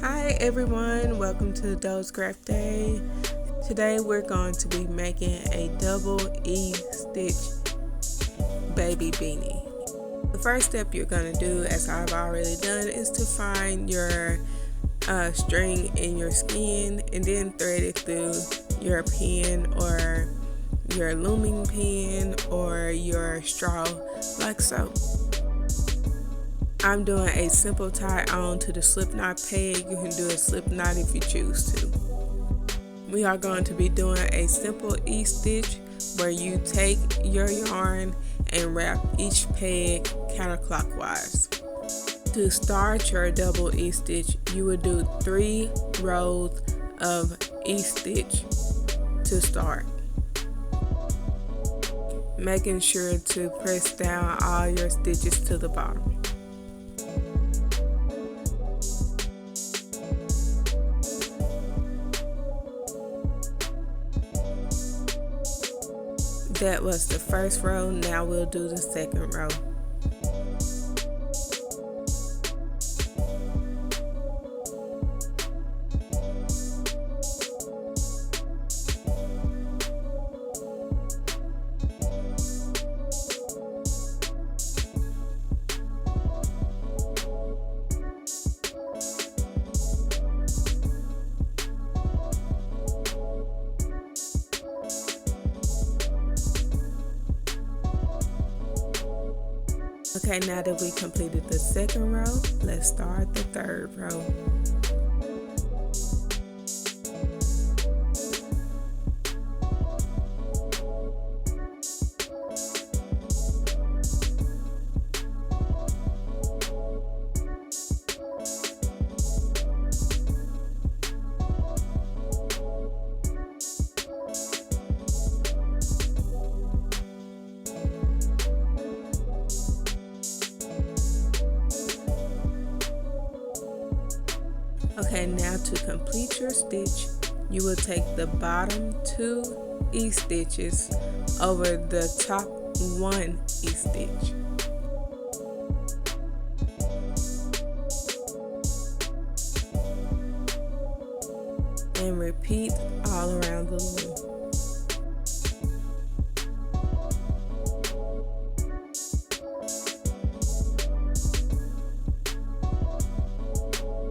Hi everyone, welcome to Doe's Craft Day. Today we're going to be making a double E stitch baby beanie. The first step you're going to do, as I've already done, is to find your string in your skein and then thread it through your pin or your looming pin or your straw like so. I'm doing a simple tie on to the slip knot peg. You can do a slip knot if you choose to. We are going to be doing a simple E stitch where you take your yarn and wrap each peg counterclockwise. To start your double E stitch, you will do 3 rows of E stitch to start, making sure to press down all your stitches to the bottom. That was the first row. Now we'll do the second row. Okay, now that we completed the second row, let's start the third row. Okay, now to complete your stitch, you will take the bottom 2 E stitches over the top 1 E stitch. And repeat all around the loom.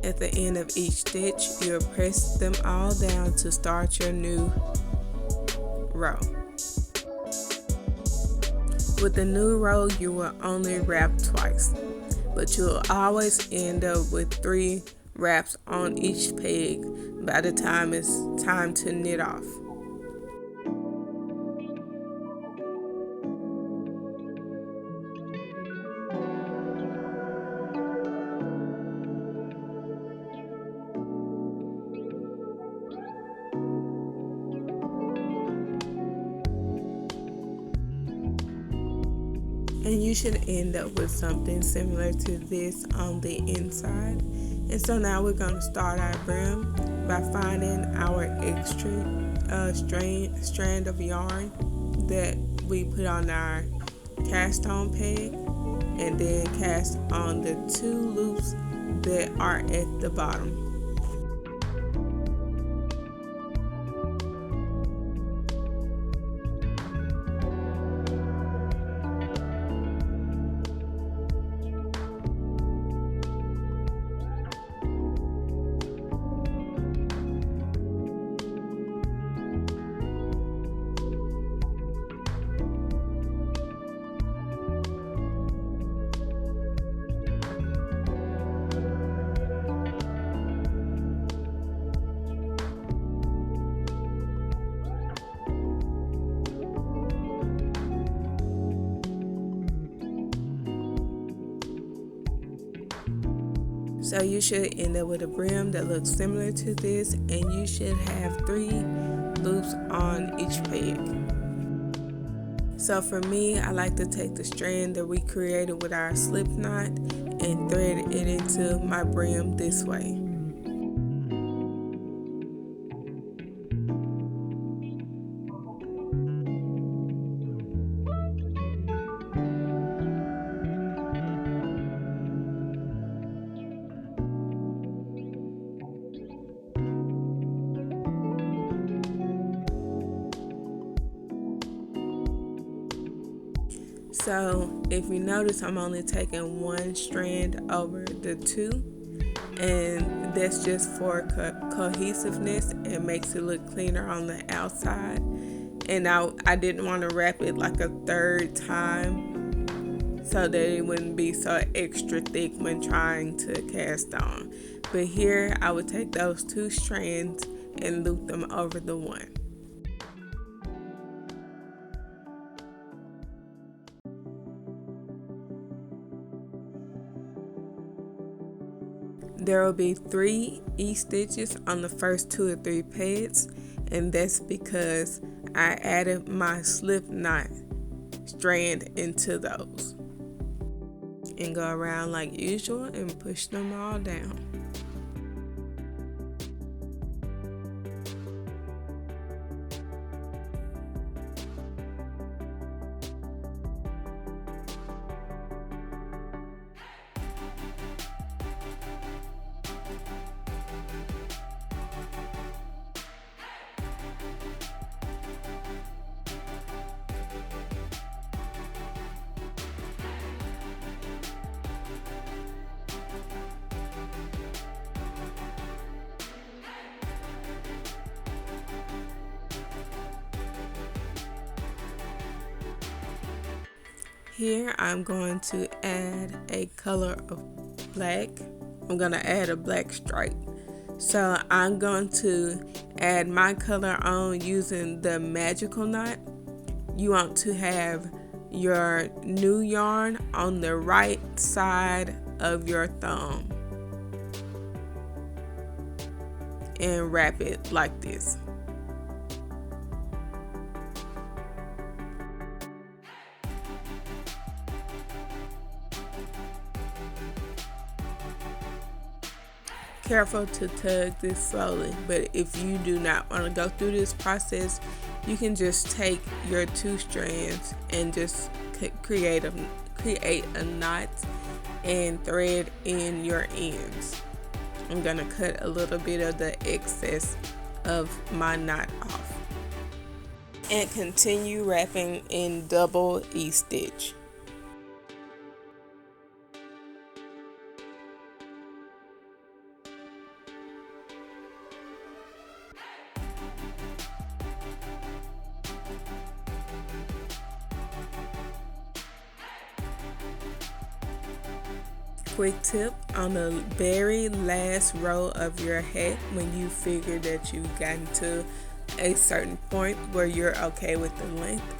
At the end of each stitch, you'll press them all down to start your new row. With the new row, you will only wrap twice, but you'll always end up with 3 wraps on each peg by the time it's time to knit off. And you should end up with something similar to this on the inside. And so now we're going to start our brim by finding our extra strand of yarn that we put on our cast on peg, and then cast on the 2 loops that are at the bottom. So you should end up with a brim that looks similar to this, and you should have 3 loops on each peg. So for me, I like to take the strand that we created with our slip knot and thread it into my brim this way. So if you notice, I'm only taking one strand over the two, and that's just for cohesiveness. It makes it look cleaner on the outside. And I didn't want to wrap it like a third time so that it wouldn't be so extra thick when trying to cast on. But here I would take those two strands and loop them over the one. There will be 3 E-stitches on the first 2 or 3 pads, and that's because I added my slip knot strand into those. And go around like usual and push them all down. Here I'm going to add a color of black. I'm going to add a black stripe. So I'm going to add my color on using the magical knot. You want to have your new yarn on the right side of your thumb and wrap it like this. Careful to tug this slowly, but if you do not want to go through this process, you can just take your 2 strands and just create a knot and thread in your ends. I'm gonna cut a little bit of the excess of my knot off and continue wrapping in double E-stitch. Quick tip on the very last row of your hat, when you figure that you've gotten to a certain point where you're okay with the length,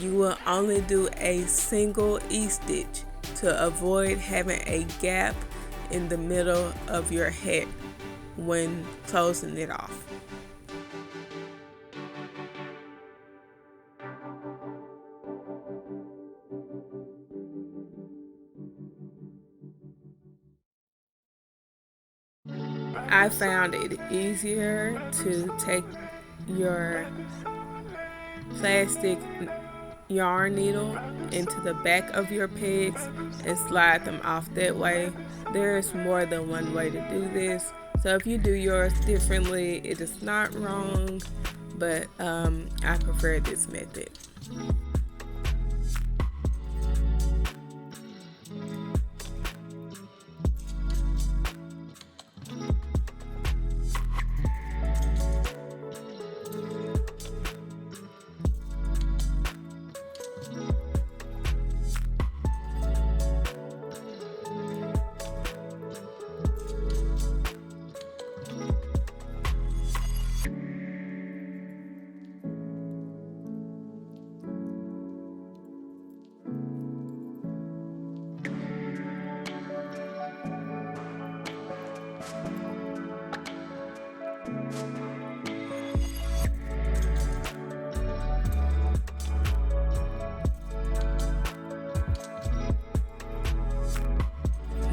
you will only do a single E-stitch to avoid having a gap in the middle of your hat when closing it off. I found it easier to take your plastic yarn needle into the back of your pegs and slide them off that way. There is more than one way to do this, so if you do yours differently, it is not wrong, but I prefer this method.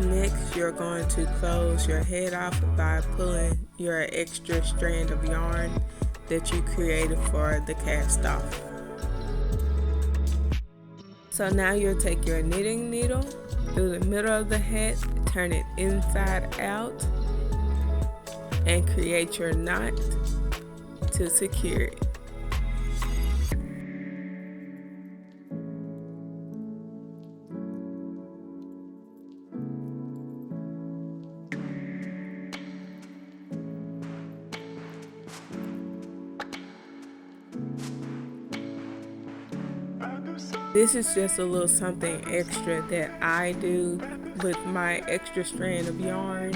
Next, you're going to close your head off by pulling your extra strand of yarn that you created for the cast off. So now you'll take your knitting needle through the middle of the hat, turn it inside out, and create your knot to secure it. This is just a little something extra that I do with my extra strand of yarn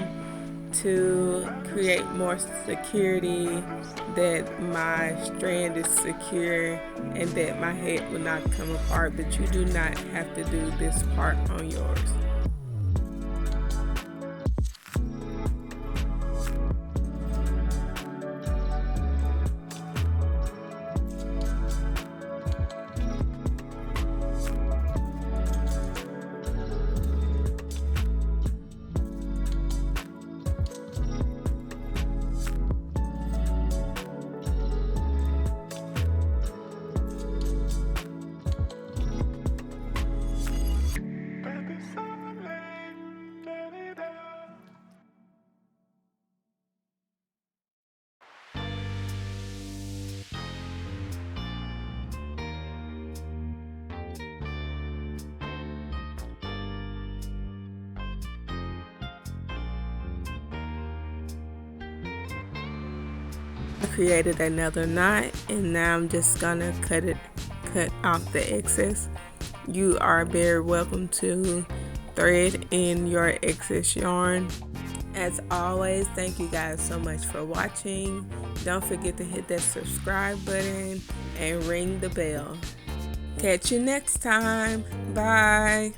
to create more security, that my strand is secure and that my head will not come apart, but you do not have to do this part on yours. I created another knot, and now I'm just gonna cut off the excess. You are very welcome to thread in your excess yarn. As always, thank you guys so much for watching. Don't forget to hit that subscribe button and ring the bell. Catch you next time. Bye.